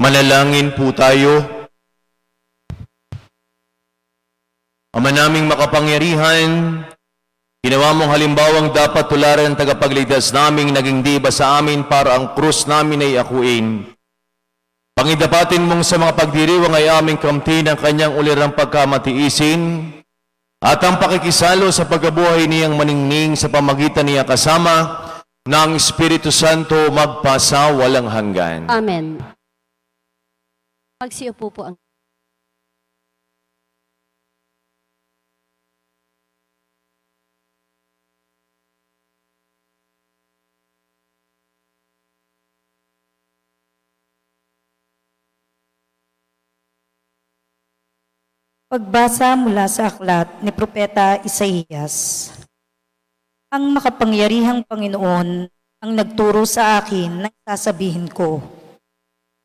Manalangin po tayo. Ama naming makapangyarihan, ginawa mong halimbawang dapat tularan ang tagapagligtas naming naging diba sa amin para ang krus namin ay akuin. Pangidapatin mong sa mga pagdiriwang ay aming kamtin ang kanyang ulirang pagkamatiisin at ang pakikisalo sa pagkabuhay niyang maningning sa pamagitan niya kasama ng Espiritu Santo magpasa walang hanggan. Amen. Magsiupo po ang Pagbasa mula sa aklat ni Propeta Isaías. Ang makapangyarihang Panginoon ang nagturo sa akin ng sasabihin ko,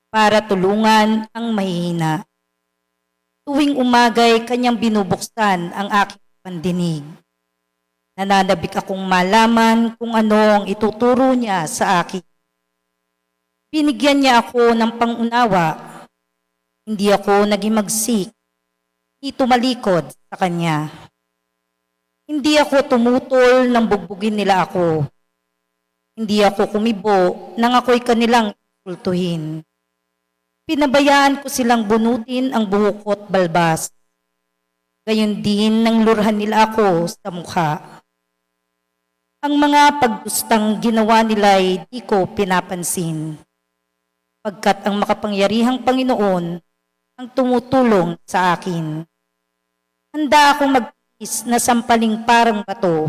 para tulungan ang mahihina. Tuwing umagay kanyang binubuksan ang aking pandinig. Nananabik akong malaman kung ano ang ituturo niya sa akin. Binigyan niya ako ng pangunawa. Hindi ako naghimagsik. Hindi tumalikod sa kanya. Hindi ako tumutol nang bugbugin nila ako. Hindi ako kumibo nang ako'y kanilang insultuhin. Pinabayaan ko silang bunutin ang buhok ko't balbas. Gayon din nang lurhan nila ako sa mukha. Ang mga pagdustang ginawa nila ay di ko pinapansin. Pagkat ang makapangyarihang Panginoon ang tumutulong sa akin. Handa akong magtiis na sampaling parang bato,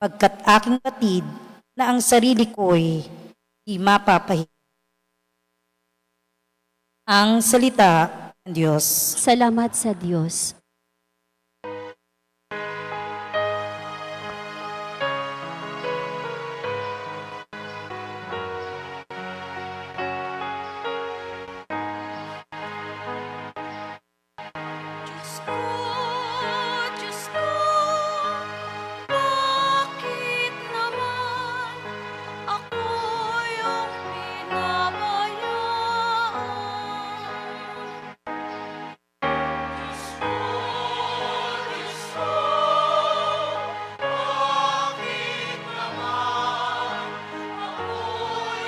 pagkat aking batid na ang sarili ko'y di mapapahiya. Ang salita ng Diyos. salamat sa Diyos. Bakit naman ako yung pinabayaan? Bakit naman ako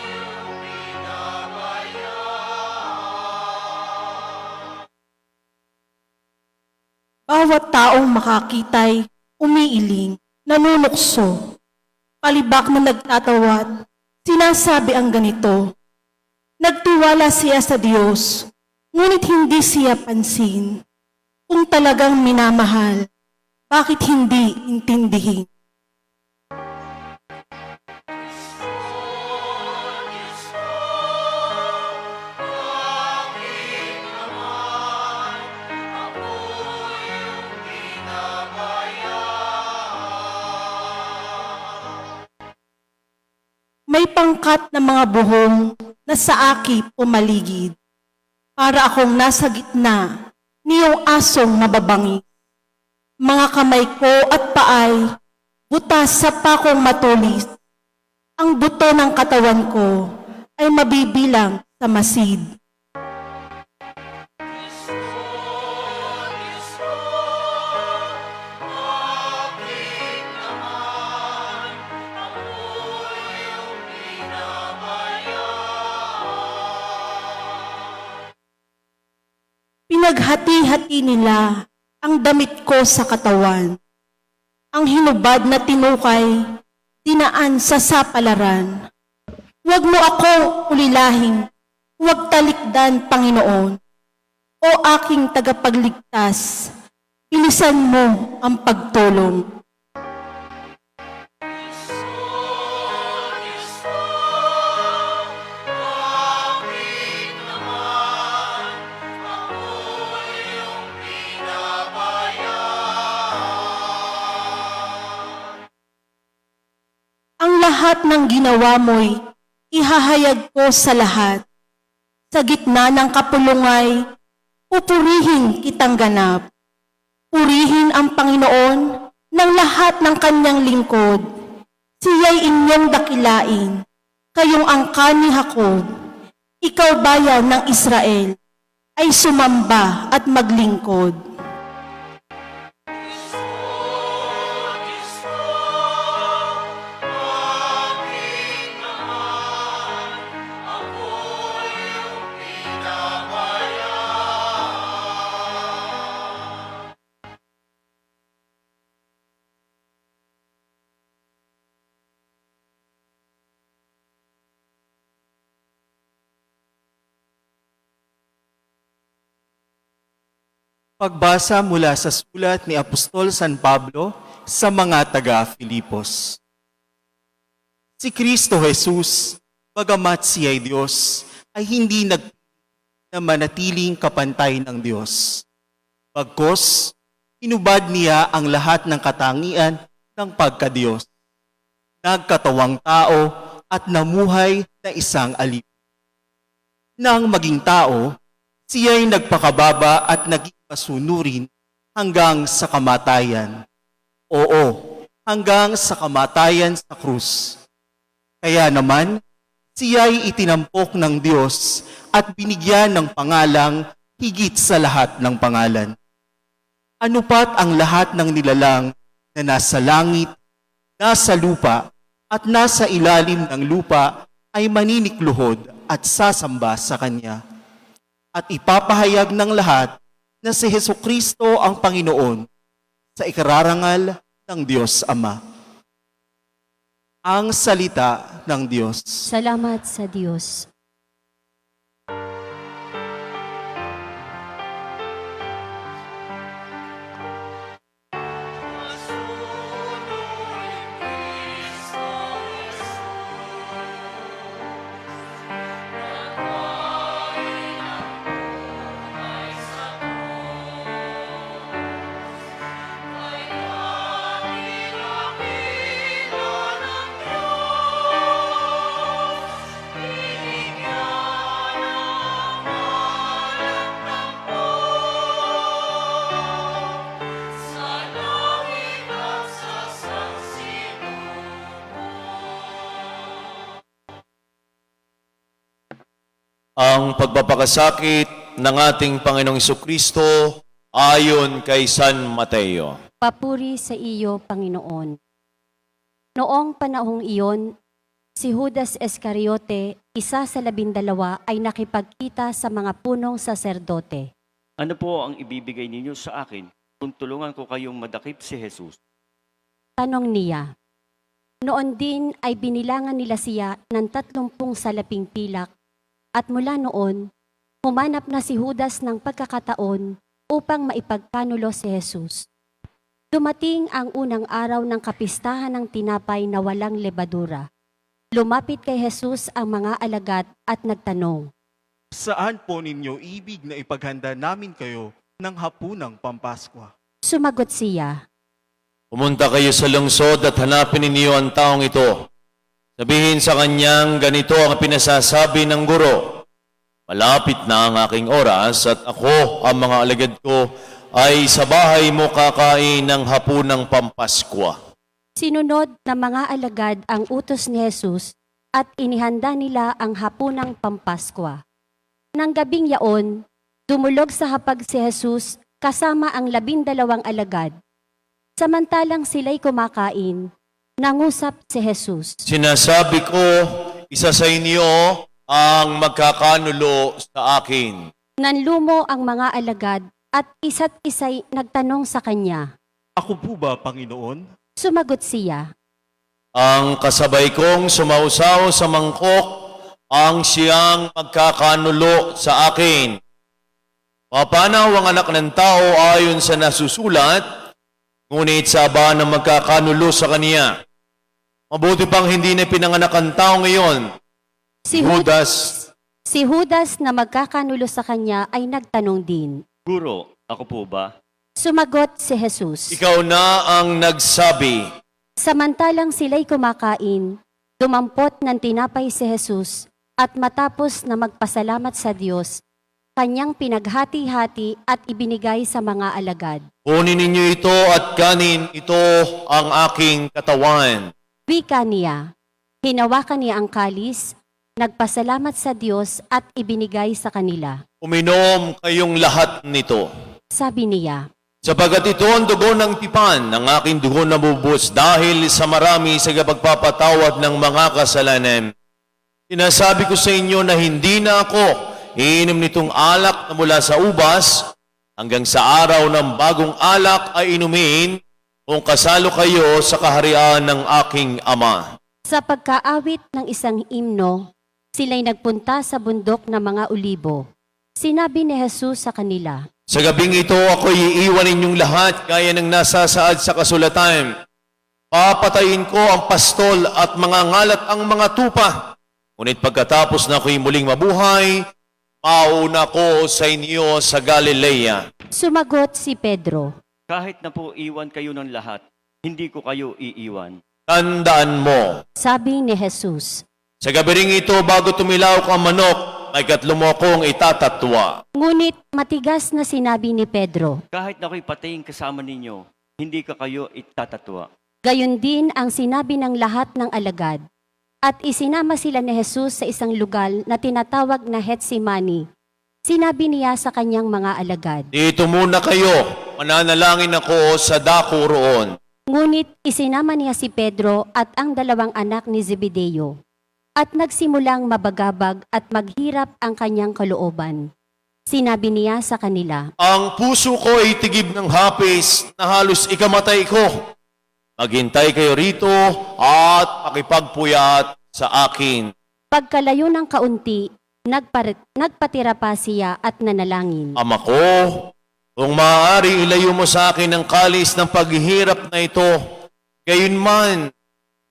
yung pinabayaan? Bawat taong makakita'y umiiling, nanunukso, palibak na nagtatawad, sinasabi ang ganito, nagtiwala siya sa Diyos, ngunit hindi siya pansin. Kung talagang minamahal, bakit hindi intindihin? May pangkat na mga buhong na sa aki pumaligid, para akong nasa gitna niyong asong mababangi. Mga kamay ko at paay, butas sa pakong matulis. Ang buto ng katawan ko ay mabibilang sa masid. Pinaghati-hati nila ang damit ko sa katawan. Ang hinubad na tinukay, dinaan sa sapalaran. Huwag mo akong ulilahin, huwag talikdan, Panginoon. O aking tagapagligtas, bilisan mo ang pagtulong. Ang lahat ng ginawa mo'y ihahayag ko sa lahat. Sa gitna ng kapulungay, pupurihin kitang ganap. Purihin ang Panginoon ng lahat ng kanyang lingkod. Siya'y inyong dakilain, kayong angkan ni Jacob. ikaw bayan ng Israel, ay sumamba at maglingkod. Pagbasa mula sa sulat ni Apostol San Pablo sa mga taga-Filipos. Si Kristo Jesus, bagamat siya ay Diyos, ay hindi na manatiling kapantay ng Diyos. Bagkus, inubad niya ang lahat ng katangian ng pagka-Diyos. Nagkatawang tao at namuhay na isang alipin. Nang maging tao, siya'y nagpakababa at naging masunurin hanggang sa kamatayan. Oo, hanggang sa kamatayan sa krus. Kaya naman, siya'y itinampok ng Diyos at binigyan ng pangalang higit sa lahat ng pangalan. Ano pat ang lahat ng nilalang na nasa langit, nasa lupa, at nasa ilalim ng lupa ay maninikluhod at sasamba sa Kanya. At ipapahayag ng lahat na si Hesukristo ang Panginoon sa ikararangal ng Diyos Ama. Ang salita ng Diyos. Salamat sa Diyos. Ang pagpapakasakit ng ating Panginoong Jesucristo ayon kay San Mateo. Papuri sa iyo, Panginoon. Noong panahong iyon, si Judas Iscariote, isa sa 12, ay nakipagkita sa mga punong saserdote. Ano po ang ibibigay ninyo sa akin kung tulungan ko kayong madakip si Jesus? Tanong niya. Noon din ay binilangan nila siya ng 30 salaping pilak, at mula noon, humanap na si Judas ng pagkakataon upang maipagkanulo si Jesus. Dumating ang unang araw ng kapistahan ng tinapay na walang lebadura. Lumapit kay Jesus ang mga alagad at nagtanong, Saan po ninyo ibig na ipaghanda namin kayo ng hapunang Pampaskwa? Sumagot siya, Pumunta kayo sa lungsod at hanapin ninyo ang taong ito. Sabihin sa kanyang, ganito ang pinasasabi ng guro. Malapit na ang aking oras at ako, ang mga alagad ko, ay sa bahay mo kakain ng hapunang Pampaskwa. Sinunod ng mga alagad ang utos ni Jesus at inihanda nila ang hapunang Pampaskwa. Nang gabing yaon, dumulog sa hapag si Jesus kasama ang 12 alagad. Samantalang sila'y kumakain, nangusap si Jesus. Sinasabi ko, isa sa inyo ang magkakanulo sa akin. Nanlumo ang mga alagad at isa't isa'y nagtanong sa kanya. Ako po ba, Panginoon? Sumagot siya, Ang kasabay kong sumausaw sa mangkok ang siyang magkakanulo sa akin. Papanaw ang anak ng tao ayon sa nasusulat, ngunit saba na magkakanulo sa kaniya. Mabuti pang hindi na pinanganak ang tao ngayon. Si Judas na magkakanulo sa kanya ay nagtanong din. Guro, ako po ba? Sumagot si Jesus. Ikaw na ang nagsabi. Samantalang sila'y kumakain, dumampot ng tinapay si Jesus at matapos na magpasalamat sa Diyos, kanyang pinaghati-hati at ibinigay sa mga alagad. Kunin ninyo ito at kanin, ito ang aking katawan. Wika niya, hinawakan niya ang kalis Nagpasalamat sa Diyos at ibinigay sa kanila. Uminom kayong lahat nito. Sabi niya, Sapagat ito ang dugo ng tipan, ng aking dugo na bubos dahil sa marami sa pagpapatawad ng mga kasalanan. Sinasabi ko sa inyo na hindi na ako iinom nitong alak na mula sa ubas hanggang sa araw ng bagong alak ay inumin kung kasalo kayo sa kaharian ng aking Ama. sa pagkaawit ng isang himno, sila'y nagpunta sa bundok ng mga olibo. Sinabi ni Jesus sa kanila, Sa gabing ito ako'y iiwan ninyong lahat gaya ng nasasaad sa kasulatan. Papatayin ko ang pastol at mga ngalat ang mga tupa. Ngunit pagkatapos na ako'y muling mabuhay, mauna ko sa inyo sa Galilea. Sumagot si Pedro, Kahit na po iwan kayo ng lahat, hindi ko kayo iiwan. Tandaan mo, sabi ni Jesus. sa gabi ring ito bago tumilaw ang manok, ay katlo mo akong itatatwa. Ngunit matigas na sinabi ni Pedro, Kahit na ako'y patayin kasama ninyo, hindi ka kayo itatatwa. gayon din ang sinabi ng lahat ng alagad. At isinama sila ni Jesus sa isang lugar na tinatawag na Getsemani. Sinabi niya sa kanyang mga alagad, Dito muna kayo, mananalangin ako sa dako roon. ngunit isinama niya si Pedro at ang dalawang anak ni Zebedeo. At nagsimulang mabagabag at maghirap ang kanyang kalooban. Sinabi niya sa kanila, Ang puso ko ay tigib ng hapis na halos ikamatay ko. Maghintay kayo rito at pakipagpuyat sa akin. pagkalayo ng kaunti, nagpatira pa siya at nanalangin. Ama ko, kung maaari ilayo mo sa akin ang kalis ng paghihirap na ito, gayunman,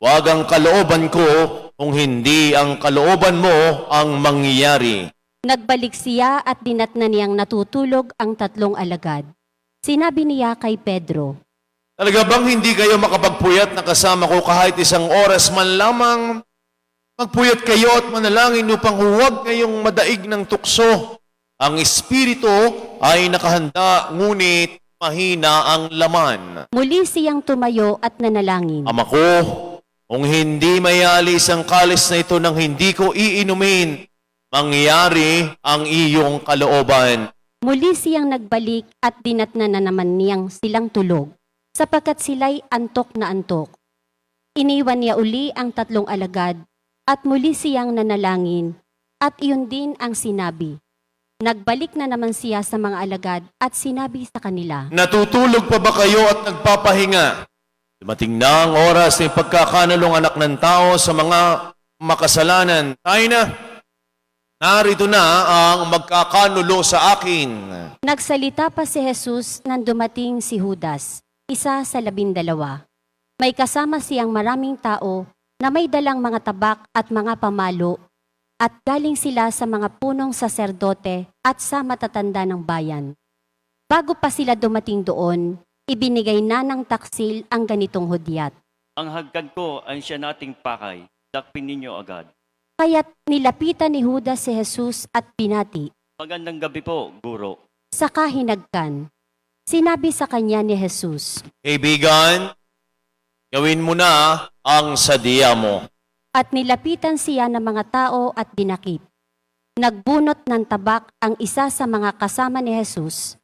wag ang kalooban ko kung hindi ang kalooban mo ang mangyayari. Nagbalik siya at dinatna niyang natutulog ang tatlong alagad. Sinabi niya kay Pedro, Talaga bang hindi kayo makapagpuyat na kasama ko kahit isang oras man lamang? Magpuyat kayo at manalangin upang huwag kayong madaig ng tukso. Ang espiritu ay nakahanda, ngunit mahina ang laman. muli siyang tumayo at nanalangin. Ama ko, kung hindi mayalis ang kalis na ito nang hindi ko iinumin, mangyari ang iyong kalooban. Muli siyang nagbalik at dinatna na naman niyang silang tulog, sapagkat sila'y antok na antok. Iniwan niya uli ang tatlong alagad at muli siyang nanalangin at iyon din ang sinabi. Nagbalik na naman siya sa mga alagad at sinabi sa kanila, Natutulog pa ba kayo at nagpapahinga? Dumating na ang oras ng pagkakanalong anak ng tao sa mga makasalanan. Tayo na. Narito na ang magkakanulo sa akin. Nagsalita pa si Jesus nang dumating si Judas, isa sa 12. May kasama siyang maraming tao na may dalang mga tabak at mga pamalo at galing sila sa mga punong saserdote at sa matatanda ng bayan. Bago pa sila dumating doon, ibinigay na ng taksil ang ganitong hudyat. Ang hagkan ko ay siya nating pakay. Dakpin ninyo agad. Kaya't nilapitan ni Judas si Jesus at pinati. Magandang gabi po, Guro. Saka hinagkan. Sinabi sa kanya ni Jesus, Kaibigan, gawin mo na ang sadya mo. at nilapitan siya ng mga tao at dinakip. Nagbunot ng tabak ang isa sa mga kasama ni Jesus.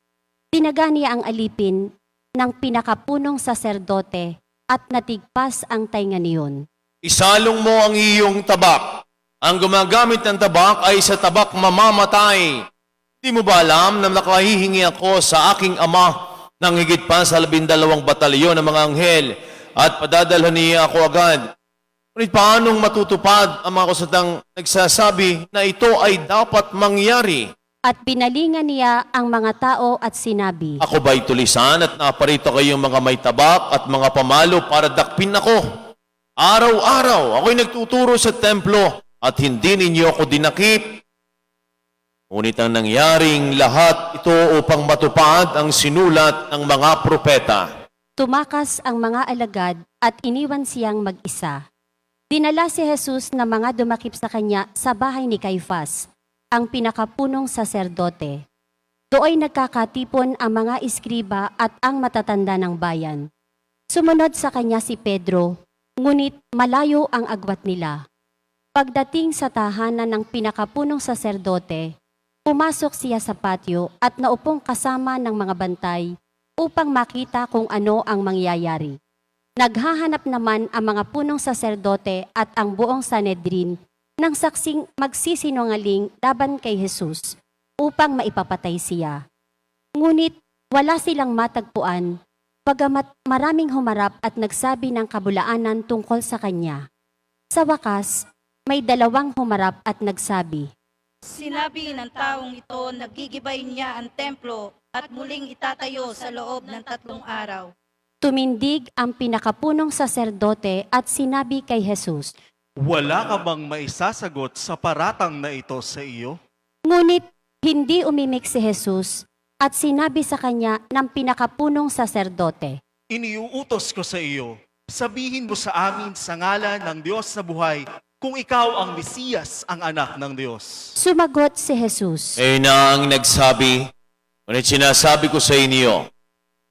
Tinaga niya ang alipin ng pinakapunong saserdote at natigpas ang tainga niyon. Isalong mo ang iyong tabak. Ang gumagamit ng tabak ay sa tabak mamamatay. Di mo ba alam na nakahihingi ako sa aking Ama ng higit pa sa 12 batalyon ng mga anghel at padadalhan niya ako agad? Ngunit paanong matutupad ang mga kusatang nagsasabi na ito ay dapat mangyari? At pinalingan niya ang mga tao at sinabi, Ako ba'y tulisan at naparito kayong mga may tabak at mga pamalo para dakpin ako? Araw-araw ako'y nagtuturo sa templo at hindi ninyo ako dinakip. Ngunit ang nangyaring lahat ito upang matupad ang sinulat ng mga propeta. tumakas ang mga alagad at iniwan siyang mag-isa. Dinala si Jesus na mga dumakip sa kanya sa bahay ni Caifás, ang pinakapunong saserdote. Doon nagkakatipon ang mga iskriba at ang matatanda ng bayan. Sumunod sa kanya si Pedro, ngunit malayo ang agwat nila. Pagdating sa tahanan ng pinakapunong saserdote, pumasok siya sa patio at naupong kasama ng mga bantay upang makita kung ano ang mangyayari. Naghahanap naman ang mga punong saserdote at ang buong Sanedrin ng saksing magsisinungaling laban kay Jesus upang maipapatay siya. Ngunit wala silang matagpuan, bagamat maraming humarap at nagsabi ng kabulaanan tungkol sa kanya. Sa wakas, may dalawang humarap at nagsabi, Sinabi ng taong ito na gigibay niya ang templo at muling itatayo sa loob ng 3 araw. Tumindig ang pinakapunong saserdote at sinabi kay Jesus, Wala ka bang maisasagot sa paratang na ito sa iyo? ngunit hindi umimik si Jesus at sinabi sa kanya ng pinakapunong saserdote, Iniuutos ko sa iyo, sabihin mo sa amin sa ngalan ng Diyos na buhay kung ikaw ang Mesiyas, ang anak ng Diyos. Sumagot si Jesus, Ay na ang nagsabi, ngunit sinasabi ko sa inyo,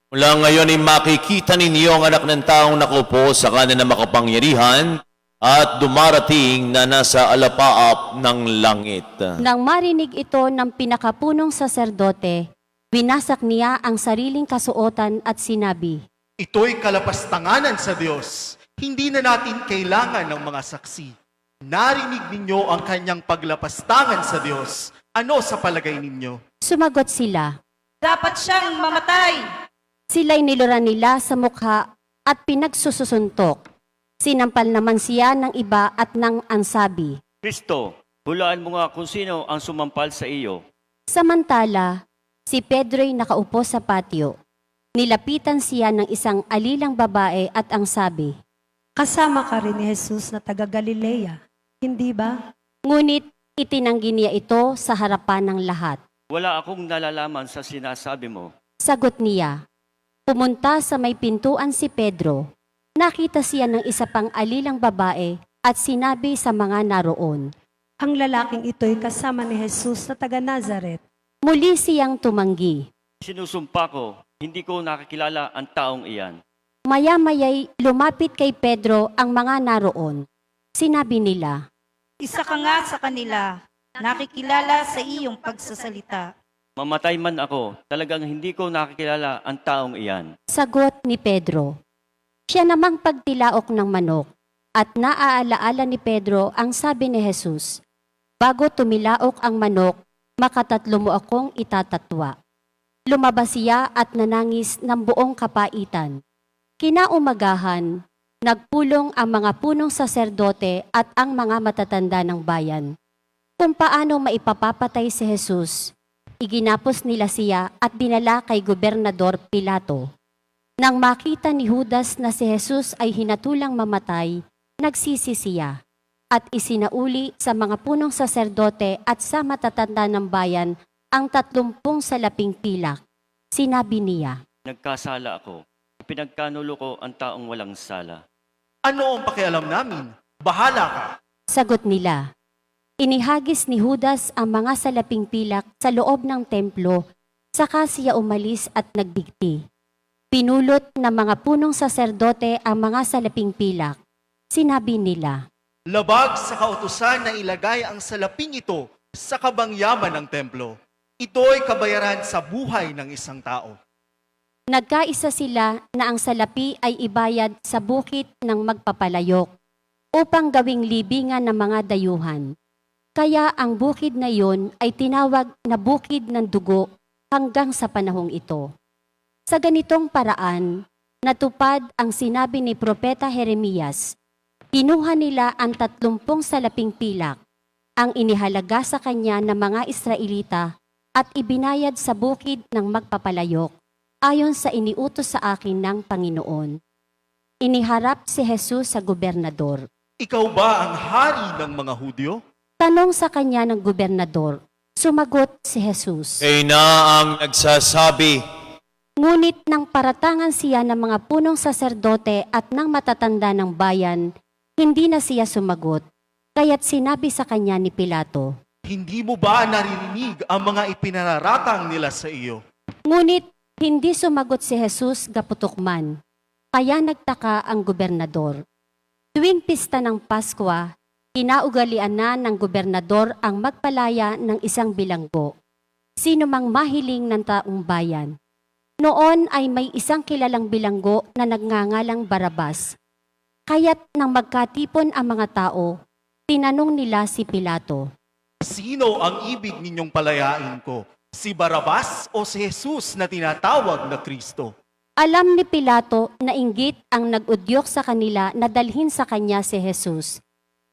mula ngayon ay makikita ninyo ang anak ng taong nakaupo sa kanan ng makapangyarihan at dumarating na nasa alapaap ng langit. Nang marinig ito ng pinakapunong saserdote, winasak niya ang sariling kasuotan at sinabi, Ito'y kalapastanganan sa Diyos. Hindi na natin kailangan ng mga saksi. Narinig ninyo ang kanyang paglapastangan sa Diyos. Ano sa palagay ninyo? Sumagot sila. Dapat siyang mamatay! Sila'y niluran nila sa mukha at pinagsususuntok. Sinampal naman siya ng iba at ng ansabi. Kristo, hulaan mo nga kung sino ang sumampal sa iyo. Samantala, si Pedro'y nakaupo sa patio. Nilapitan siya ng isang alilang babae at ang sabi, Kasama ka rin ni Jesus na taga Galilea, hindi ba? ngunit itinanggi niya ito sa harapan ng lahat. Wala akong nalalaman sa sinasabi mo. Sagot niya, pumunta sa may pintuan si Pedro. Nakita siya ng isa pang alilang babae at sinabi sa mga naroon. Ang lalaking ito'y kasama ni Jesus na taga Nazaret. Muli siyang tumanggi. Sinusumpa ko, hindi ko nakikilala ang taong iyan. Maya-maya'y lumapit kay Pedro ang mga naroon. Sinabi nila, Isa ka nga sa kanila, nakikilala sa iyong pagsasalita. Mamatay man ako, talagang hindi ko nakikilala ang taong iyan. sagot ni Pedro. Siya namang pagtilaok ng manok at naaalaala ni Pedro ang sabi ni Jesus, Bago tumilaok ang manok, makatatlo mo akong itatatwa. Lumabas siya at nanangis ng buong kapaitan. Kinaumagahan, nagpulong ang mga punong saserdote at ang mga matatanda ng bayan. Kung paano maipapapatay si Jesus, iginapos nila siya at dinala kay Gobernador Pilato. Nang makita ni Judas na si Jesus ay hinatulang mamatay, nagsisi siya at isinauli sa mga punong saserdote at sa matatanda ng bayan ang 30 salaping pilak. Sinabi niya, Nagkasala ako. Pinagkanulo ko ang taong walang sala. Ano ang pakialam namin? Bahala ka. sagot nila. Inihagis ni Judas ang mga salaping pilak sa loob ng templo, saka siya umalis at nagbigti. Pinulot ng mga punong saserdote ang mga salaping pilak. Sinabi nila, Labag sa kautusan na ilagay ang salaping ito sa kabangyaman ng templo. Ito'y kabayaran sa buhay ng isang tao. nagkaisa sila na ang salapi ay ibayad sa bukit ng magpapalayok upang gawing libingan ng mga dayuhan. Kaya ang bukid na iyon ay tinawag na bukid ng dugo hanggang sa panahong ito. Sa ganitong paraan, natupad ang sinabi ni Propeta Jeremias. Kinuha nila ang 30 salaping pilak, ang inihalaga sa kanya ng mga Israelita at ibinayad sa bukid ng magpapalayok, ayon sa iniutos sa akin ng Panginoon. Iniharap si Jesus sa gobernador. Ikaw ba ang hari ng mga Hudyo? Tanong sa kanya ng gobernador. Sumagot si Jesus. Ay na ang nagsasabi, Ngunit nang paratangan siya ng mga punong saserdote at ng matatanda ng bayan, hindi na siya sumagot, kaya't sinabi sa kanya ni Pilato. Hindi mo ba naririnig ang mga ipinararatang nila sa iyo? Ngunit hindi sumagot si Jesus gaputok-man, kaya nagtaka ang gobernador. Tuwing pista ng Paskwa, Kinaugalian na ng gobernador ang magpalaya ng isang bilanggo, sino mang mahiling ng taong bayan. Noon ay may isang kilalang bilanggo na nagngangalang Barabas. Kaya't nang magkatipon ang mga tao, tinanong nila si Pilato. Sino ang ibig ninyong palayain ko? Si Barabas o si Jesus na tinatawag na Kristo? Alam ni Pilato na inggit ang nag-udyok sa kanila na dalhin sa kanya si Jesus.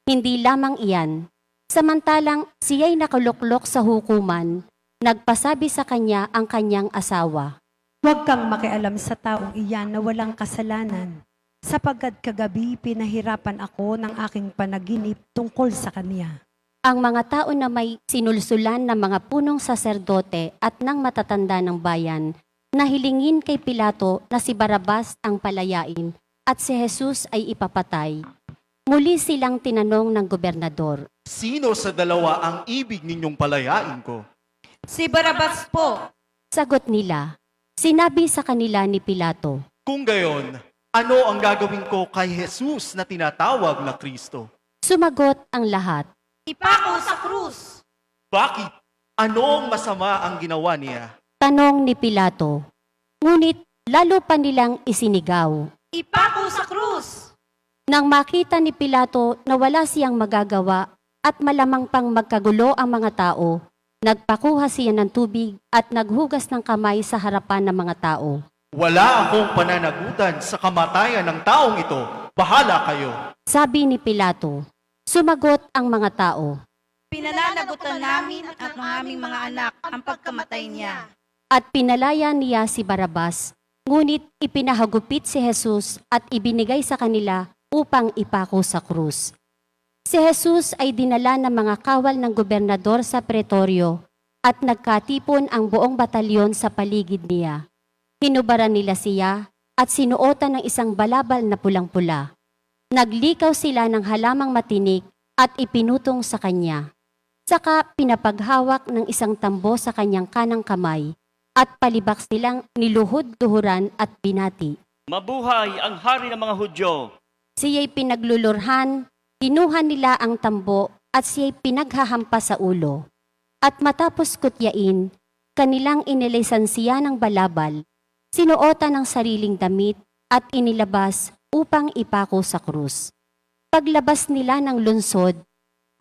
Hindi lamang iyan, samantalang siya'y nakuluklok sa hukuman, nagpasabi sa kanya ang kanyang asawa. Huwag kang makialam sa taong iyan na walang kasalanan, sapagkat kagabi pinahirapan ako ng aking panaginip tungkol sa kanya. Ang mga tao na may sinulsulan ng mga punong saserdote at ng matatanda ng bayan, na hilingin kay Pilato na si Barabas ang palayain at si Jesus ay ipapatay. Muli silang tinanong ng gobernador. Sino sa dalawa ang ibig ninyong palayain ko? Si Barabas po. Sagot nila. Sinabi sa kanila ni Pilato. Kung gayon, ano ang gagawin ko kay Jesus na tinatawag na Kristo? Sumagot ang lahat. Ipako sa krus. Bakit? Anong masama ang ginawa niya? Tanong ni Pilato. Ngunit lalo pa nilang isinigaw. Ipako sa krus. Nang makita ni Pilato na wala siyang magagawa at malamang pang magkagulo ang mga tao, nagpakuha siya ng tubig at naghugas ng kamay sa harapan ng mga tao. Wala akong pananagutan sa kamatayan ng taong ito. Bahala kayo. Sabi ni Pilato. Sumagot ang mga tao. Pinananagutan namin at ng aming mga anak ang pagkamatay niya. At pinalaya niya si Barabas, ngunit ipinahagupit si Jesus at ibinigay sa kanila upang ipako sa krus. Si Jesus ay dinala ng mga kawal ng gobernador sa pretoryo at nagkatipon ang buong batalyon sa paligid niya. Hinubaran nila siya at sinuotan ng isang balabal na pulang-pula. Naglikaw sila ng halamang matinik at ipinutong sa kanya. Saka pinapaghawak ng isang tambo sa kanyang kanang kamay at palibak silang niluhod-luhuran at binati. Mabuhay ang hari ng mga Hudyo! Siya'y pinaglulurhan, kinuha nila ang tambo at siya'y pinaghahampas sa ulo. At matapos kutyain, kanilang inilisan siya ng balabal, sinuotan ng sariling damit at inilabas upang ipako sa krus. Paglabas nila ng lungsod,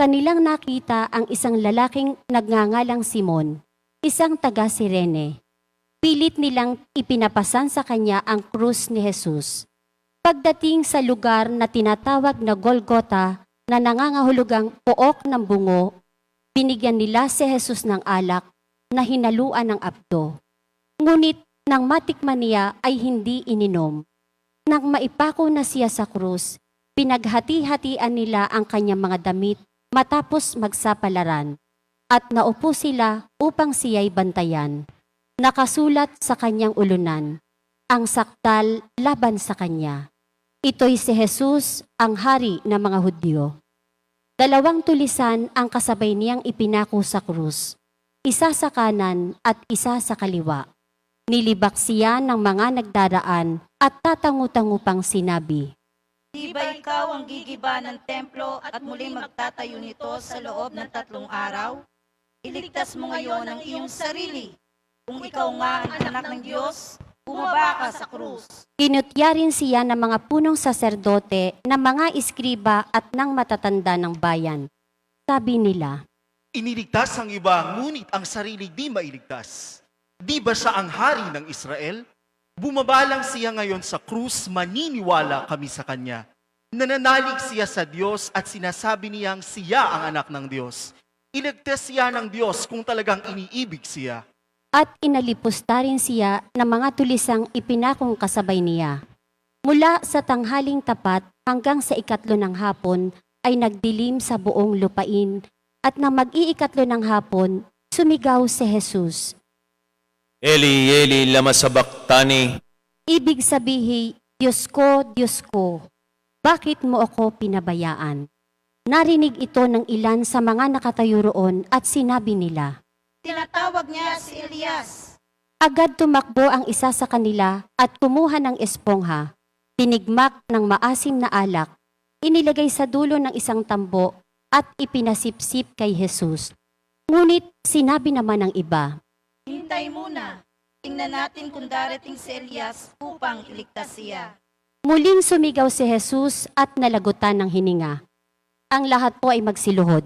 kanilang nakita ang isang lalaking nagngangalang Simon, isang taga Sirene. Pilit nilang ipinapasan sa kanya ang krus ni Jesus. Pagdating sa lugar na tinatawag na Golgota na nangangahulugang pook ng bungo, binigyan nila si Jesus ng alak na hinaluan ng apdo. Ngunit nang matikman niya ay hindi ininom. Nang maipako na siya sa krus, pinaghati-hatian nila ang kanyang mga damit matapos magsapalaran, at naupo sila upang siya'y bantayan. Nakasulat sa kanyang ulunan, ang saktal laban sa kanya. Ito'y si Jesus, ang hari ng mga Hudyo. 2 tulisan ang kasabay niyang ipinako sa krus, isa sa kanan at isa sa kaliwa. Nilibak siya ng mga nagdaraan at tatangu-tangu pang sinabi, Di ba ikaw ang gigiba ng templo at muling magtatayo nito sa loob ng 3 araw? Iligtas mo ngayon ang iyong sarili. Kung ikaw nga ang anak ng Diyos, bumaba ka sa krus. Kinutya rin siya ng mga punong saserdote, ng mga iskriba at ng matatanda ng bayan. Sabi nila, Iniligtas ang iba, ngunit ang sarili di mailigtas. Di ba siya ang hari ng Israel? Bumaba lang siya ngayon sa krus, maniniwala kami sa kanya. Nananalig siya sa Diyos at sinasabi niyang siya ang anak ng Diyos. Iligtas siya ng Diyos kung talagang iniibig siya. at inalipusta rin siya ng mga tulisang ipinakong kasabay niya. Mula sa tanghaling tapat hanggang sa 3 ng hapon ay nagdilim sa buong lupain at nang mag-iikatlo ng hapon, sumigaw si Jesus. Eli, Eli, lama sabachthani. Ibig sabihin, Diyos ko, bakit mo ako pinabayaan? Narinig ito ng ilan sa mga nakatayo roon at sinabi nila. Tinatawag niya si Elias. Agad tumakbo ang isa sa kanila at kumuha ng espongha, tinigmak ng maasim na alak, inilagay sa dulo ng isang tambo at ipinasipsip kay Jesus. Ngunit sinabi naman ng iba, Hintay muna. Tingnan natin kung darating si Elias upang iligtas siya. muling sumigaw si Jesus at nalagutan ng hininga. Ang lahat po ay magsiluhod.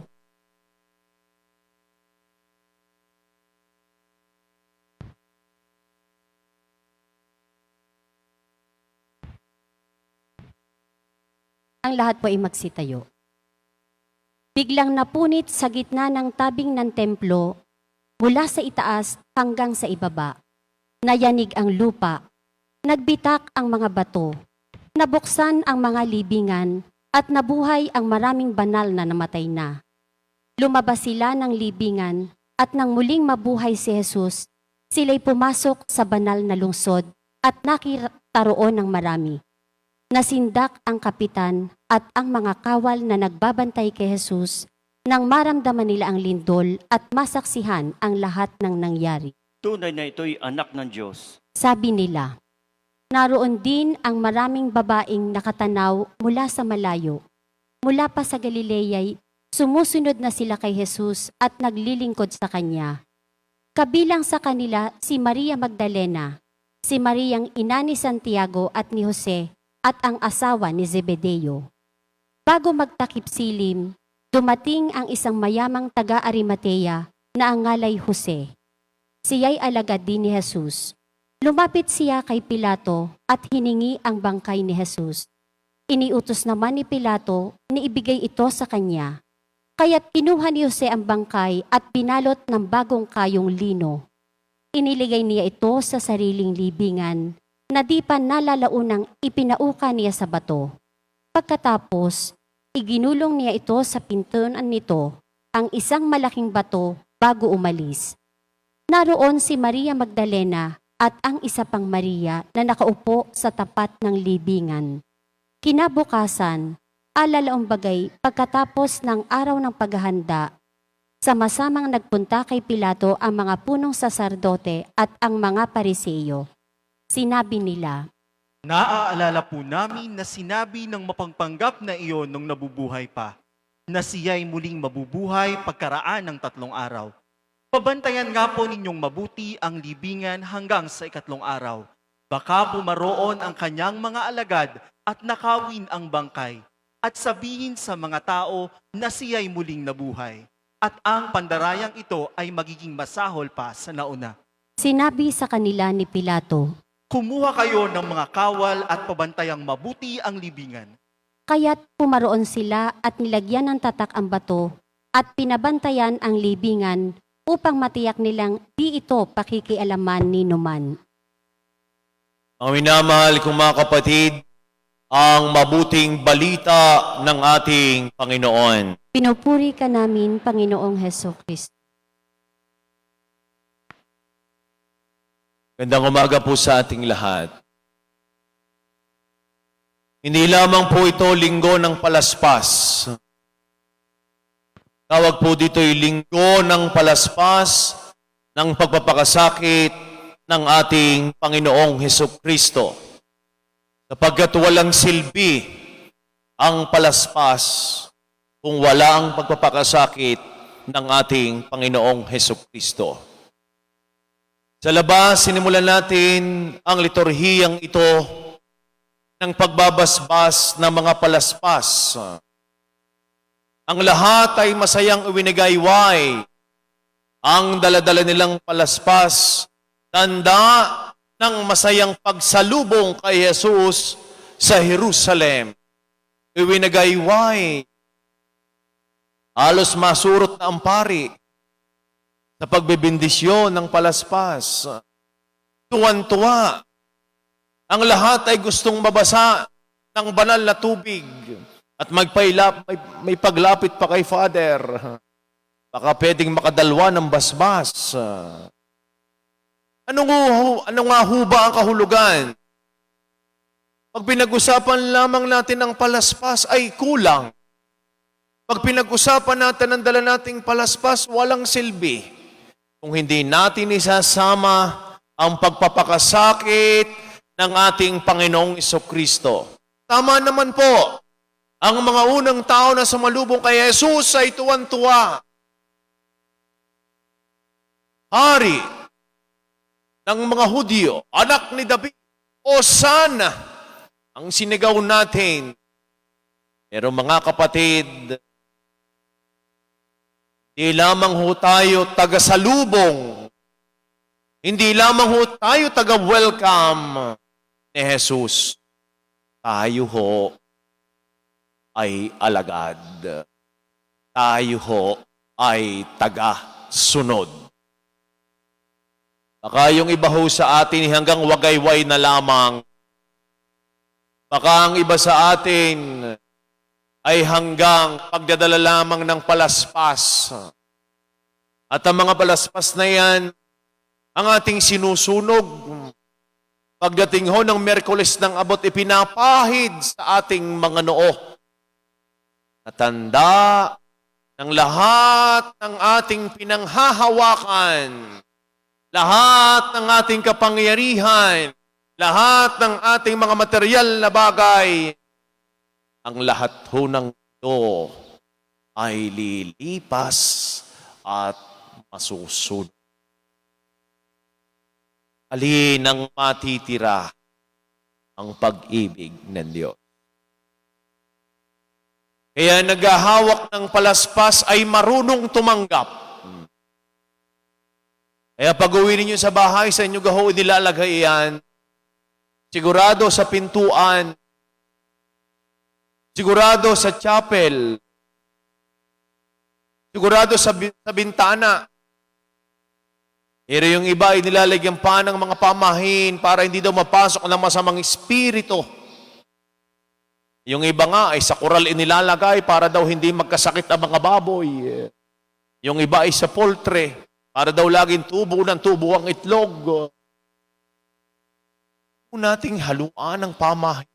Ang lahat po ay magsitayo. Biglang napunit sa gitna ng tabing ng templo, mula sa itaas hanggang sa ibaba. Nayanig ang lupa, nagbitak ang mga bato, nabuksan ang mga libingan, at nabuhay ang maraming banal na namatay na. Lumabas sila ng libingan, at nang muling mabuhay si Jesus, sila'y pumasok sa banal na lungsod at nakita roon ng marami. Nasindak ang kapitan at ang mga kawal na nagbabantay kay Jesus nang maramdaman nila ang lindol at masaksihan ang lahat ng nangyari. Tunay na ito'y anak ng Diyos. Sabi nila, naroon din ang maraming babaeng nakatanaw mula sa malayo. Mula pa sa Galilea, sumusunod na sila kay Jesus at naglilingkod sa Kanya. Kabilang sa kanila si Maria Magdalena, si Mariang ina ni Santiago at ni Jose, at ang asawa ni Zebedeo. Bago magtakip silim, dumating ang isang mayamang taga-Arimatea na ang ngalay Jose. Siya'y alagad din ni Jesus. Lumapit siya kay Pilato at hiningi ang bangkay ni Jesus. Iniutos naman ni Pilato na ibigay ito sa kanya. Kaya't kinuha ni Jose ang bangkay at pinalot ng bagong kayong lino. Iniligay niya ito sa sariling libingan na di pa nalalaunang ipinauka niya sa bato. Pagkatapos, iginulong niya ito sa pintuan nito, ang isang malaking bato bago umalis. Naroon si Maria Magdalena at ang isa pang Maria na nakaupo sa tapat ng libingan. Kinabukasan, alalaong bagay pagkatapos ng araw ng paghahanda, sama-samang nagpunta kay Pilato ang mga punong saserdote at ang mga pariseyo. Sinabi nila, Naaalala po namin na sinabi ng mapangpanggap na iyon nung nabubuhay pa, na siya'y muling mabubuhay pagkaraan ng 3 araw. Pabantayan nga po ninyong mabuti ang libingan hanggang sa 3 araw. Baka bumaroon ang kanyang mga alagad at nakawin ang bangkay, at sabihin sa mga tao na siya'y muling nabuhay. At ang pandarayang ito ay magiging masahol pa sa nauna. sinabi sa kanila ni Pilato, Kumuha kayo ng mga kawal at pabantayang mabuti ang libingan. kaya't pumaroon sila at nilagyan ng tatak ang bato at pinabantayan ang libingan upang matiyak nilang di ito pakikialaman ni numan. Ang minamahal kong mga kapatid, ang mabuting balita ng ating Panginoon. Pinupuri ka namin, Panginoong Heso Kristo. Gandang umaga po sa ating lahat. Hindi lamang po ito linggo ng palaspas. Tawag po dito'y linggo ng palaspas ng pagpapakasakit ng ating Panginoong Hesukristo. Sapagkat walang silbi ang palaspas kung wala ang pagpapakasakit ng ating Panginoong Hesukristo. Sa labas, sinimulan natin ang liturhiyang ito ng pagbabasbas ng mga palaspas. Ang lahat ay masayang iwinagayway. Ang daladala nilang palaspas, tanda ng masayang pagsalubong kay Jesus sa Jerusalem. Iwinagayway. Halos masurot na ang pari sa pagbibindisyon ng palaspas. Tuwan-tuwa. Ang lahat ay gustong mabasa ng banal na tubig at may paglapit pa kay Father. Baka pwedeng makadalwa ng basbas. Ano nga ho ba ang kahulugan? Pag pinag-usapan lamang natin ang palaspas ay kulang. Pag pinag-usapan natin ang dala nating palaspas, walang silbi. Kung hindi natin isasama ang pagpapakasakit ng ating Panginoong Isokristo. Tama naman po. Ang mga unang tao na sumalubong kay Jesus ay tuwan-tuwa. Hari ng mga Hudyo, anak ni David, Hosanna ang sinigaw natin. Pero mga kapatid, hindi lamang ho tayo taga-salubong, hindi lamang ho tayo taga-welcome ni Jesus. Tayo ho ay alagad. Tayo ho ay taga-sunod. Baka yung iba ho sa atin hanggang wagayway na lamang. Baka ang iba sa atin ay hanggang pagdadala lamang ng palaspas. At ang mga palaspas na yan, ang ating sinusunog. Pagdating ho ng Miyerkules ng Abot, ipinapahid sa ating mga noo. Natanda ng lahat ng ating pinanghahawakan, lahat ng ating kapangyarihan, lahat ng ating mga material na bagay, ang lahat ho ng ito ay lilipas at masusunod. Alin ang matitira? Ang pag-ibig ng Diyos. Kaya naghahawak ng palaspas ay marunong tumanggap. Kaya pag-uwi ninyo sa bahay, sa inyo gaho nilalagay yan. Sigurado sa pintuan. Sigurado sa chapel. Sigurado sa bintana. Pero yung iba ay nilalagyan pa ng mga pamahin para hindi daw mapasok ng masamang espiritu. Yung iba nga ay sa kural inilalagay para daw hindi magkasakit ang mga baboy. Yung iba ay sa poultry para daw laging tubo ng tubo ang itlog. Kung nating haluan ng pamahin.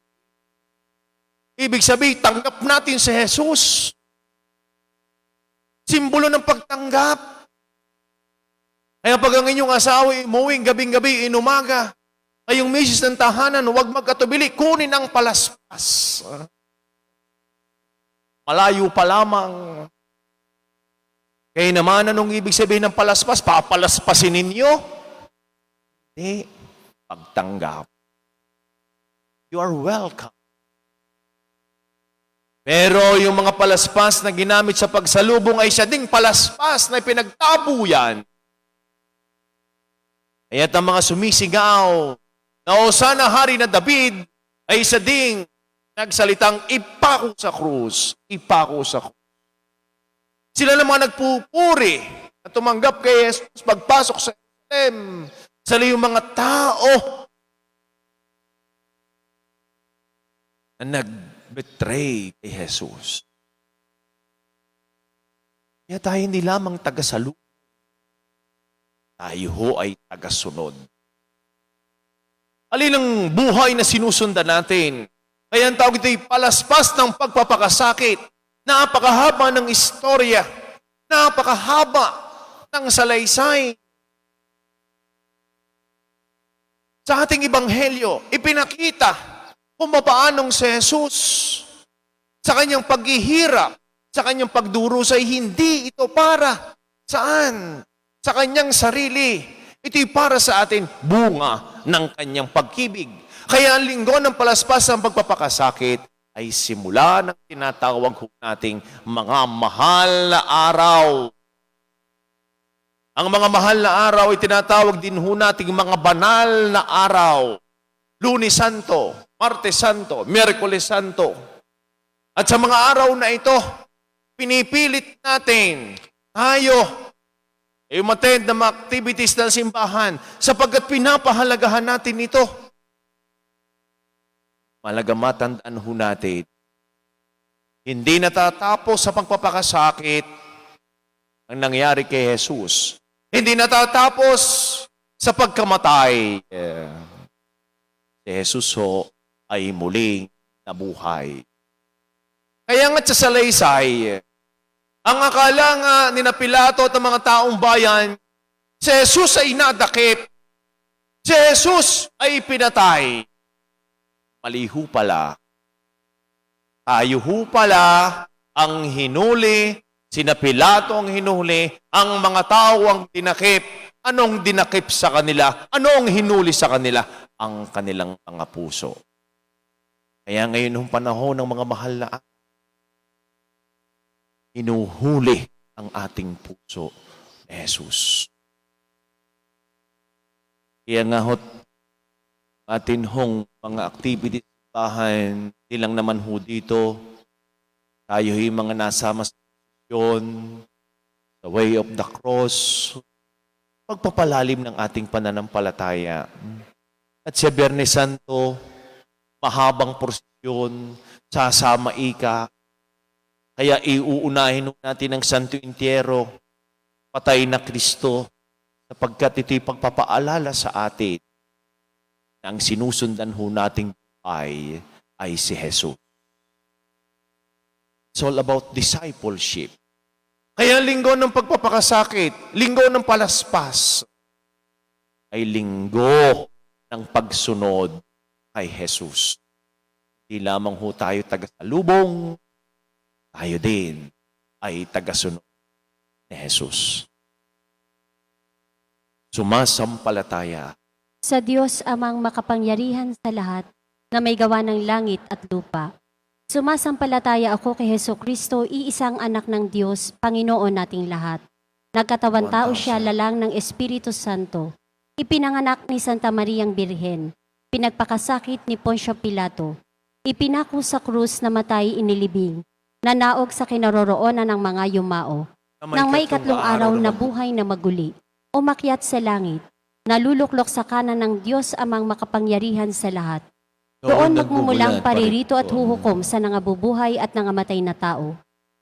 Ibig sabihin, tanggap natin si Jesus. Simbolo ng pagtanggap. Kaya pag ang inyong asawa umuwing gabing-gabi, inumaga, ay yung misis ng tahanan, huwag magkatubili, kunin ang palaspas. Malayo pa lamang. Kaya naman, anong ibig sabihin ng palaspas? Papalaspasin ninyo? Hindi. Pagtanggap. You are welcome. Pero yung mga palaspas na ginamit sa pagsalubong ay siya ding palaspas na pinagtabuyan. Kaya't ang mga sumisigaw na Hosanna Hari na David ay isa ding nagsalitang ipako sa krus. Ipako sa krus. Sila naman nagpupuri at tumanggap kay Jesus pagpasok sa Jerusalem. Sila yung mga tao na nag-betray kay Jesus. Kaya tayo hindi lamang taga-salubong. Tayo ho ay taga-sunod. Alin ang buhay na sinusundan natin? Kaya ang tawag ito ay palaspas ng pagpapakasakit. Napakahaba ng istorya. Napakahaba ng salaysay. Sa ating ebanghelyo, ipinakita kung paanong si Jesus sa kanyang paghihirap, sa kanyang pagdurusay, hindi ito para saan? Sa kanyang sarili. Ito'y para sa atin bunga ng kanyang pag-ibig. Kaya ang linggo ng palaspas ng pagpapakasakit ay simula ng tinatawag nating mga mahal na araw. Ang mga mahal na araw ay tinatawag din nating mga banal na araw. Lunes Santo, Martes Santo, Miyerkules Santo. At sa mga araw na ito, pinipilit natin tayo umattend ng mga activities ng simbahan sapagkat pinapahalagahan natin ito. Malaga matandaan ho natin, hindi natatapos sa pagpapakasakit ang nangyari kay Jesus. Hindi natatapos sa pagkamatay. Si Jesus ho ay muling nabuhay. Kaya nga sa salaysay, ang akala nga ni Pilato at ang mga taong bayan, si Jesus ay nadakip. Si Jesus ay pinatay. Mali ho pala. Tayo ho pala ang hinuli, sina Pilato ang hinuli, ang mga tao ang dinakip. Anong dinakip sa kanila? Ano ang hinuli sa kanila? Ang kanilang mga puso. Kaya ngayon ng panahon ng mga mahal na araw, hinuhuli ang ating puso ni Jesus. Kaya nga ho, atin hong mga activities sa bahay, hindi lang naman ho dito, tayo yung mga nasama sa posisyon, the way of the cross, pagpapalalim ng ating pananampalataya. At sa Biyernes Santo, mahabang prosesyon, sasama ika. Kaya iuunahin natin ang Santo Entierro, patay na Kristo, sapagkat ito'y pagpapaalala sa atin na ang sinusundan ho nating buhay ay si Jesus. It's all about discipleship. Kaya linggo ng pagpapakasakit, linggo ng palaspas, ay linggo ng pagsunod kay Jesus. Hindi lamang ho tayo tagasalubong, tayo din ay tagasunod ni Jesus. Sumasampalataya. Sa Diyos amang makapangyarihan sa lahat na may gawa ng langit at lupa. Sumasampalataya ako kay Hesus Kristo, iisang anak ng Diyos, Panginoon nating lahat. Nagkatawan tao siya lalang ng Espiritu Santo. Ipinanganak ni Santa Mariang Birhen. Pinagpakasakit ni Poncio Pilato. Ipinako sa krus na matay inilibing. Nanaog sa kinaroroonan ng mga yumao. Nang may ikatlong araw na buhay na maguli. Umakyat sa langit. Naluluklok sa kanan ng Diyos amang makapangyarihan sa lahat. Doon magmumulang paririto at huhukom sa nangabubuhay at nangamatay na tao.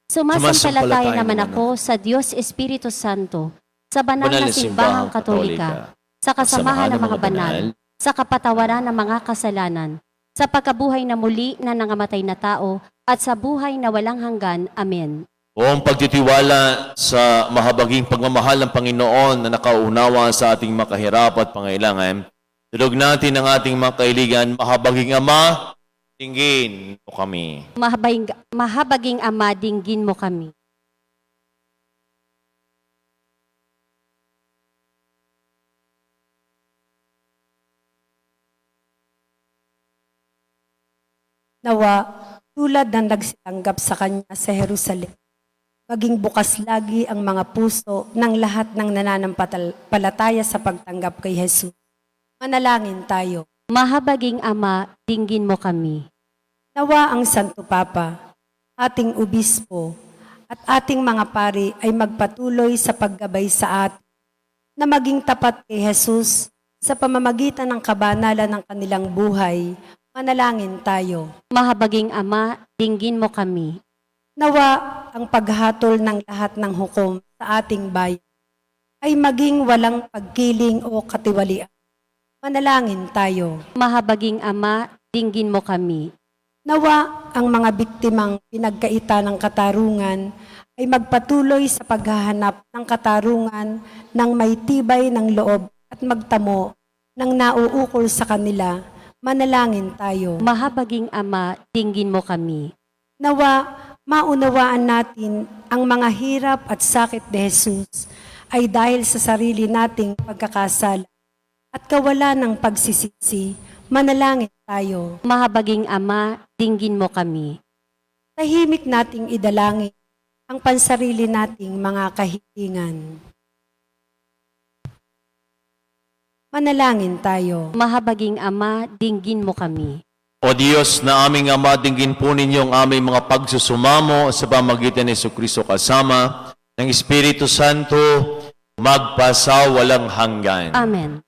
Sumasampalataya naman ako sa Diyos Espiritu Santo, sa banal na simbahang katolika, sa kasamahan ng mga banal, sa kapatawaran ng mga kasalanan, sa pagkabuhay na muli na nangamatay na tao, at sa buhay na walang hanggan. Amen. O ang pagtitiwala sa mahabaging pagmamahal ng Panginoon na nakaunawa sa ating makahirap at pangailangan, tulog natin ang ating mga kailigan, mahabaging Ama, dinggin mo kami. Mahabaging Ama, dinggin mo kami. Nawa, tulad ng nagsitanggap sa Kanya sa Jerusalem, maging bukas lagi ang mga puso ng lahat ng nananampalataya sa pagtanggap kay Jesus. Manalangin tayo. Mahabaging Ama, dinggin mo kami. Nawa ang Santo Papa, ating obispo, at ating mga pari ay magpatuloy sa paggabay sa atin na maging tapat kay Jesus sa pamamagitan ng kabanalan ng kanilang buhay. Manalangin tayo. Mahabaging Ama, dinggin mo kami. Nawa ang paghatol ng lahat ng hukom sa ating bayan ay maging walang pagkiling o katiwalian. Manalangin tayo. Mahabaging Ama, dinggin mo kami. Nawa ang mga biktimang pinagkaita ng katarungan ay magpatuloy sa paghahanap ng katarungan ng may tibay ng loob at magtamo ng nauukol sa kanila. Manalangin tayo. Mahabaging Ama, dinggin mo kami. Nawa maunawaan natin ang mga hirap at sakit ni Jesus ay dahil sa sarili nating pagkakasala at kawalan ng pagsisisi. Manalangin tayo. Mahabaging Ama, dinggin mo kami. Tahimik nating idalangin ang pansarili nating mga kahilingan. Manalangin tayo. Mahabaging Ama, dinggin mo kami. O Diyos na aming Ama, dinggin po ninyo ang aming mga pagsusumamo sa pamagitan ni Jesucristo kasama ng Espiritu Santo, magpasawalang hanggan. Amen.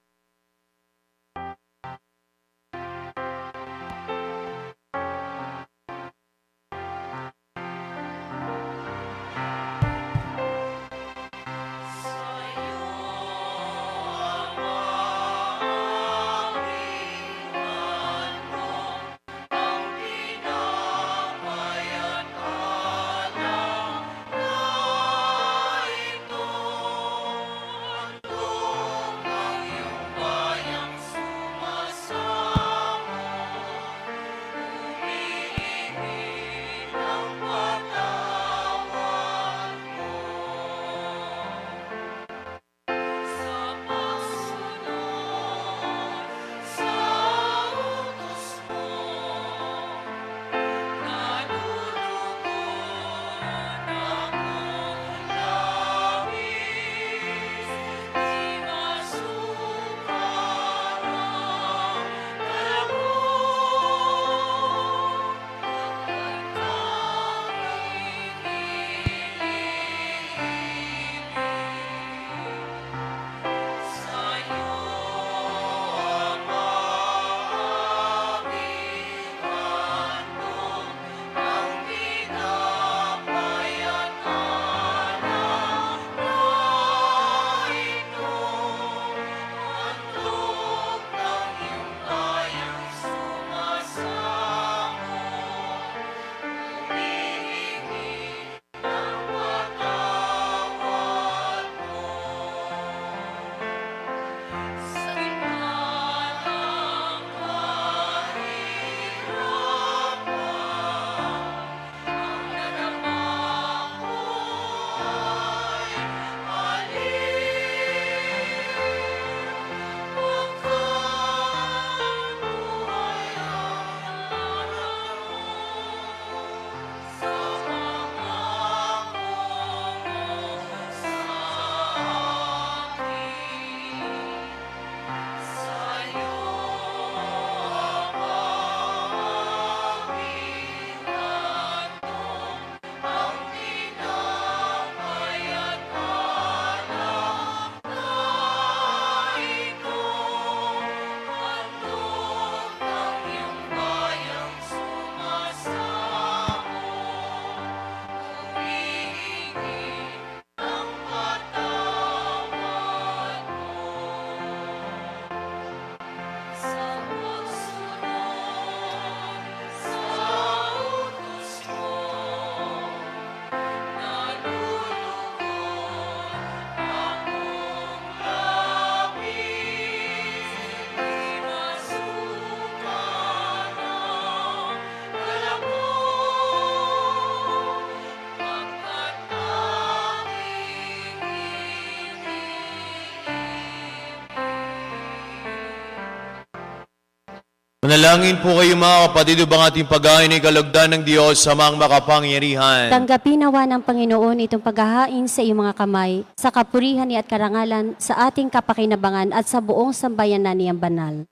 Manalangin po kayo mga kapatid upang ating paghahain ay kalugdan ng Diyos sa mga makapangyarihan. Tanggapin nawa ng Panginoon itong paghahain sa iyong mga kamay, sa kapurihan niya at karangalan, sa ating kapakinabangan at sa buong sambayanan niyang banal.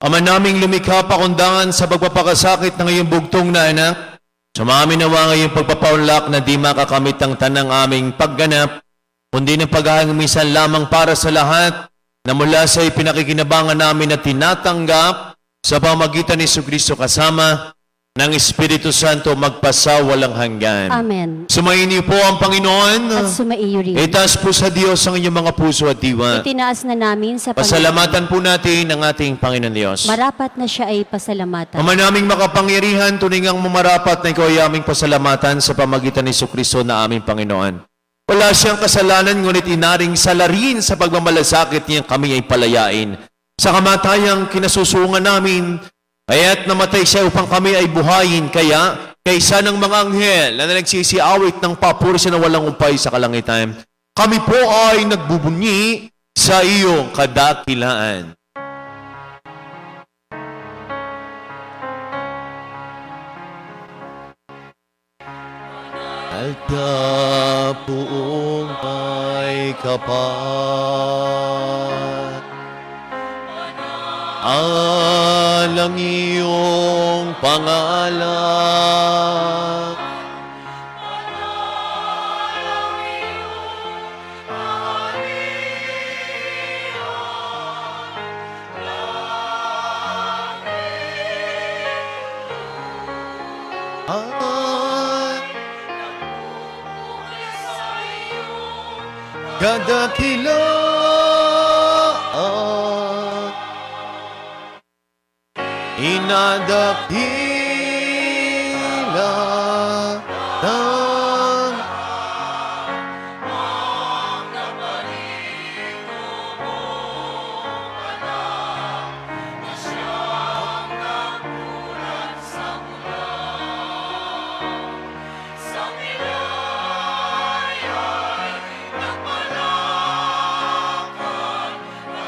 Ama naming lumikha pakundangan sa pagpapakasakit ng iyong bugtong na anak, sumamin nawa ngayong pagpapaunlak na di makakamit ang tanang aming pagganap, kundi ng paghahain minsan lamang para sa lahat na mula sa ipinakikinabangan namin na tinatanggap sa pamagitan ni Jesucristo kasama ng Espiritu Santo magpasawalang hanggan. Amen. Sumayin niyo po ang Panginoon. At sumaiyo rin. Itaas po sa Diyos ang inyong mga puso at diwa. Itinaas na namin sa Panginoon. Pasalamatan po natin ang ating Panginoon Diyos. Marapat na siya ay pasalamatan. Ama naming makapangyarihan, tuningang mamarapat na ikaw ay aming pasalamatan sa pamagitan ni Jesucristo na aming Panginoon. Wala siyang kasalanan, ngunit inaring salarin sa pagmamalasakit niyang kami ay palayain. Sa kamatayang kinasusungan namin, kaya't namatay siya upang kami ay buhayin. Kaya, kaysa ng mga anghel na nagsisiawit ng papuri siya na walang umpay sa kalangitan, kami po ay nagbubunyi sa iyong kadakilaan. Altapuong may kapal, alang iyong pangalan. Kadakilaan, inadakila ng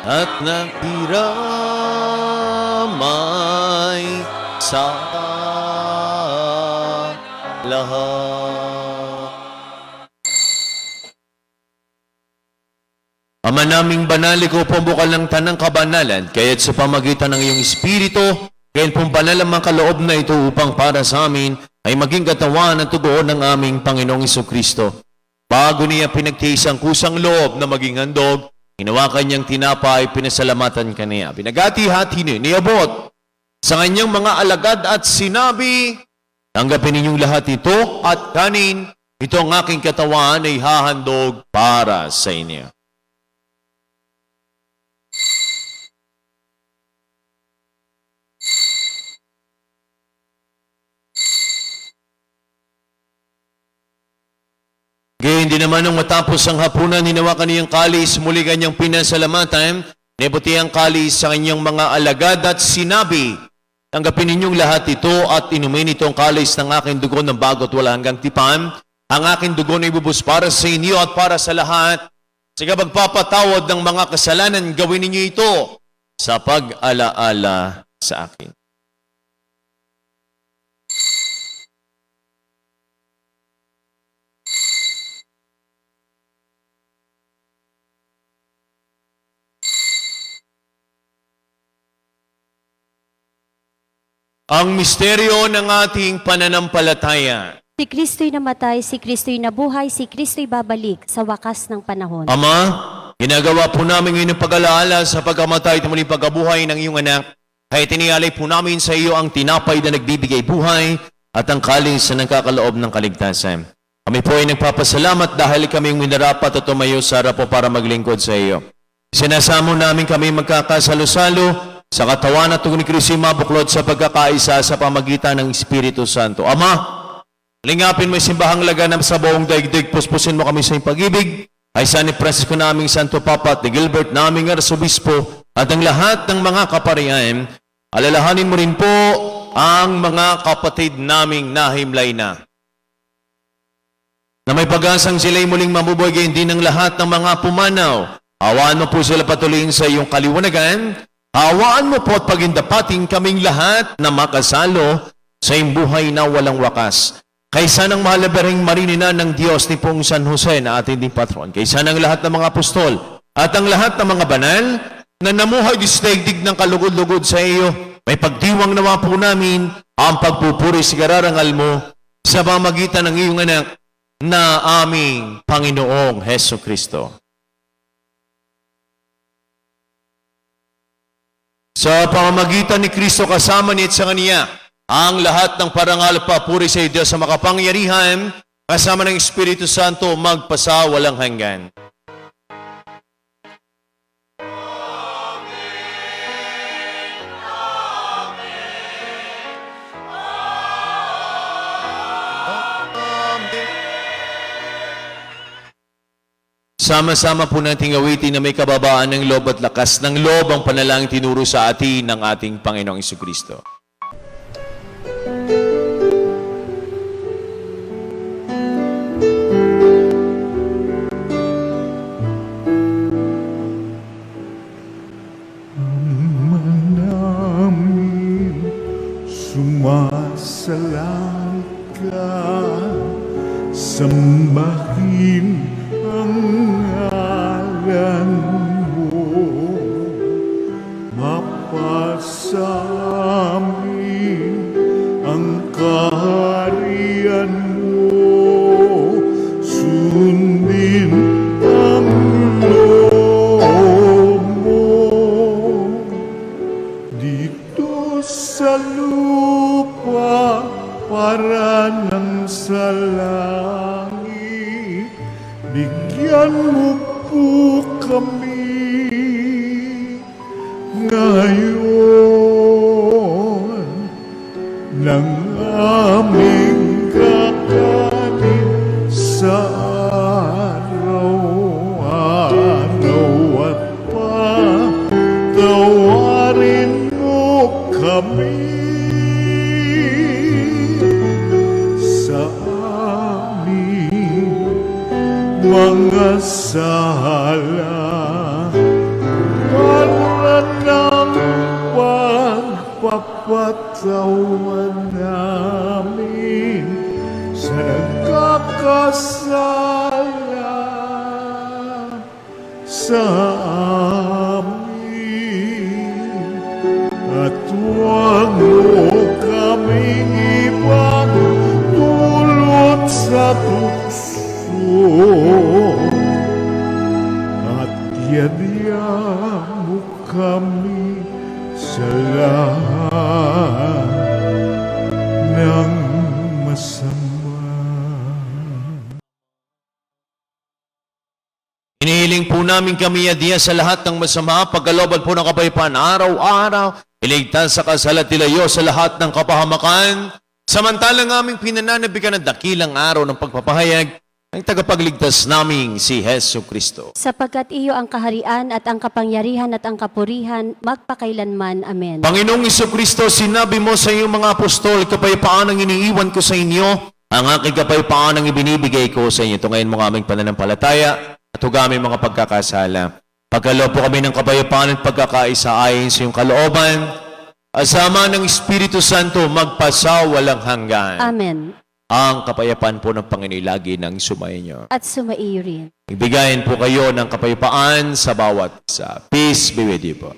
at nakiramay sa lahat. Ama naming banal, ikaw po bukal ng tanang kabanalan, kaya't sa pamagitan ng iyong Espiritu, kaya't pong banal ang mga kaloob na ito upang para sa amin ay maging katawan at tugon ng aming Panginoong Jesucristo. Bago niya pinagtiis ang kusang loob na maging handog, ginawa kanyang tinapay, pinasalamatan kaniya. Pinagati-hati niya, niabot sa kanyang mga alagad at sinabi, tanggapin ninyong lahat ito at kanin, ito ang aking katawan ay hahandog para sa inyo. Gayun din naman nung matapos ang hapunan, hinawakan niyang kalis, muli kanyang pinasalamatan, nibuti ang kalis sa kanyang mga alagad at sinabi, tanggapin ninyong lahat ito at inumin ito ang kalis ng aking dugo ng bago at wala hanggang tipan. Ang aking dugo na ibubus para sa inyo at para sa lahat. Sige, magpapatawad ng mga kasalanan, gawin ninyo ito sa pag-alaala sa akin. Ang misteryo ng ating pananampalataya. Si Kristo'y namatay, si Kristo'y nabuhay, si Kristo'y babalik sa wakas ng panahon. Ama, ginagawa po namin ngayon ang pag-alaala sa pagkamatay at muling pagkabuhay ng iyong anak. Kaya tinialay po namin sa iyo ang tinapay na nagbibigay buhay at ang kalis na nagkakaloob ng kaligtasan. Kami po ay nagpapasalamat dahil kami minarapat at tumayo sa harap po para maglingkod sa iyo. Sinasamo namin kami magkakasalo-salo sa katawan at tugon ni Kristo mabuklod sa pagkakaisa sa pamagitan ng Espiritu Santo. Ama, lingapin mo yung simbahang laganap sa buong daigdig, puspusin mo kami sa iyong pag-ibig, ay sa ni Francisco naming Santo Papa at ni Gilbert naming Arsobispo at ang lahat ng mga kaparian, alalahanin mo rin po ang mga kapatid naming nahimlay na may pag-asang sila'y muling mabubuhay gayon din ng lahat ng mga pumanaw. Awaan mo po sila patuloyin sa iyong kaliwanagan Hawaan mo po at pagindapating kaming lahat na makasalo sa iyong buhay na walang wakas. Kaysa ng mahal na Birheng Marinina ng Diyos ni Pong San Jose na ating ding patron. Kaysa ng lahat ng mga apostol at ang lahat ng mga banal na namuhay di sa daigdig ng kalugod-lugod sa iyo. May pagdiwang nawa po namin ang pagpupuri sa kararangal mo sa pamagitan ng iyong anak na aming Panginoong Heso Kristo. Sa pamamagitan ni Kristo kasama niya at sa Kaniya, ang lahat ng parangal papuri sa Diyos sa makapangyarihan, kasama ng Espiritu Santo, magpasawalang hanggan. Sama-sama po nating awitin na may kababaan ng loob at lakas ng loob ang panalangin tinuro sa atin ng ating Panginoong Jesucristo. Namin sumasalang ka, sambahin ang ngalan mo, mapasamin ang kaharian mo, sundin ang loob mo dito sa lupa para ng sa langit. Bigyan mo po kami ngayon ng aming kakanin sa araw-araw at patawarin mo kami sa aming mga sala para ng pagpapatawan namin sa nagkakasala sa amin, at huwag mo kaming ibang dulot sa tukso, at yadya mo kami sa lahat ng masama. Inihiling po namin kami adya sa lahat ng masama, pagkalooban po ng kapayapaan araw-araw, iligtas sa kasalat nilayo sa lahat ng kapahamakan, samantalang aming pinananabikan ng dakilang araw ng pagpapahayag ng tagapagligtas naming si Heso Kristo. Sapagkat iyo ang kaharian at ang kapangyarihan at ang kapurihan magpakailanman. Amen. Panginoong Jesucristo, sinabi mo sa iyong mga apostol, kapayapaan ang iniiwan ko sa inyo, ang aking kapayapaan ang ibinibigay ko sa inyo. Tungayin mo ang aming pananampalataya at huwag aming mga pagkakasala. Pagkaloob po kami ng kapayapaan at pagkakaisa ayon sa iyong kalooban, asama ng Espiritu Santo magpasawalang hanggan. Amen. Ang kapayapaan po ng Panginoon lagi nang sumainyo. At sumaiyo rin. Ibigayin po kayo ng kapayapaan sa bawat isa. Peace be with you po.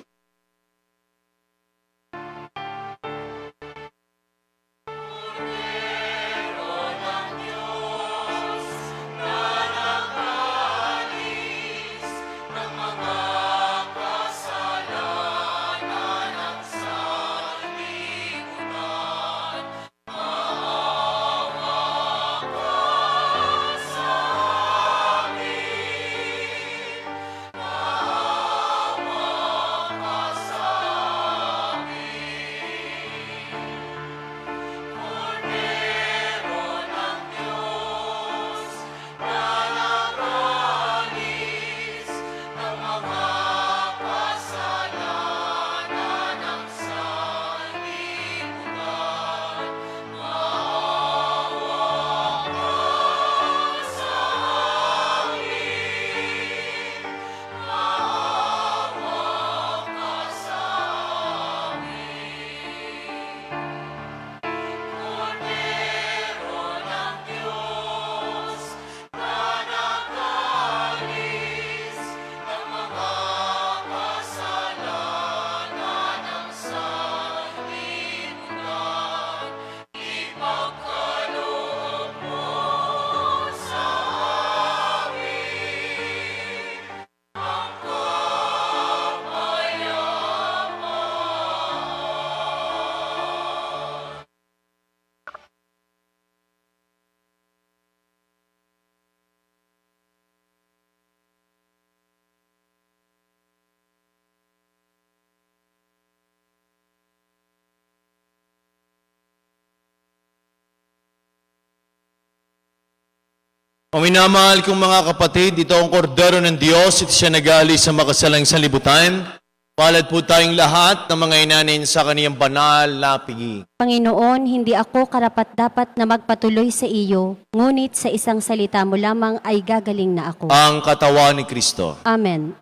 O minamahal kong mga kapatid, ito ang kordero ng Diyos, ito siya nag-aalis sa makasalang sanlibutan. Palad po tayong lahat ng mga inanin sa kaniyang banal na pigi. Panginoon, hindi ako karapat-dapat na magpatuloy sa iyo, ngunit sa isang salita mo lamang ay gagaling na ako. Ang katawan ni Kristo. Amen.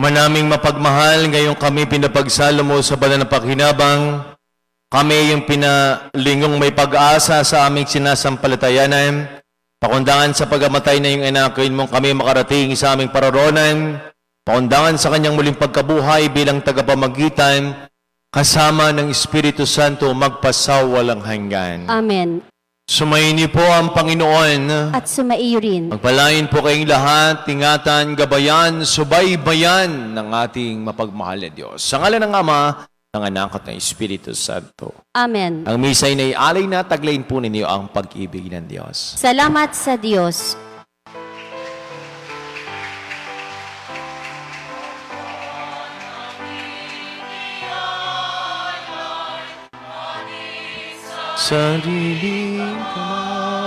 Manaming mapagmahal, ngayong kami pinapagsalo mo sa banal na pakinabang, kami yung pinalingong may pag-asa sa aming sinasampalatayanan, pakundangan sa pagamatay na yung inakin mong kami makarating sa aming paroronan, pakundangan sa kanyang muling pagkabuhay bilang tagapamagitan, kasama ng Espiritu Santo magpasawalang hanggan. Amen. Sumayin niyo po ang Panginoon. At sumaiyo rin. Magpalain po kayong lahat, ingatan, gabayan, subaybayan ng ating mapagmahal na Diyos. Sa ngalan ng Ama, ng Anak at ng Espiritu Santo. Amen. Ang misa'y na ialay na, taglayin po ninyo ang pag-ibig ng Diyos. Salamat sa Diyos. Sariling kamay.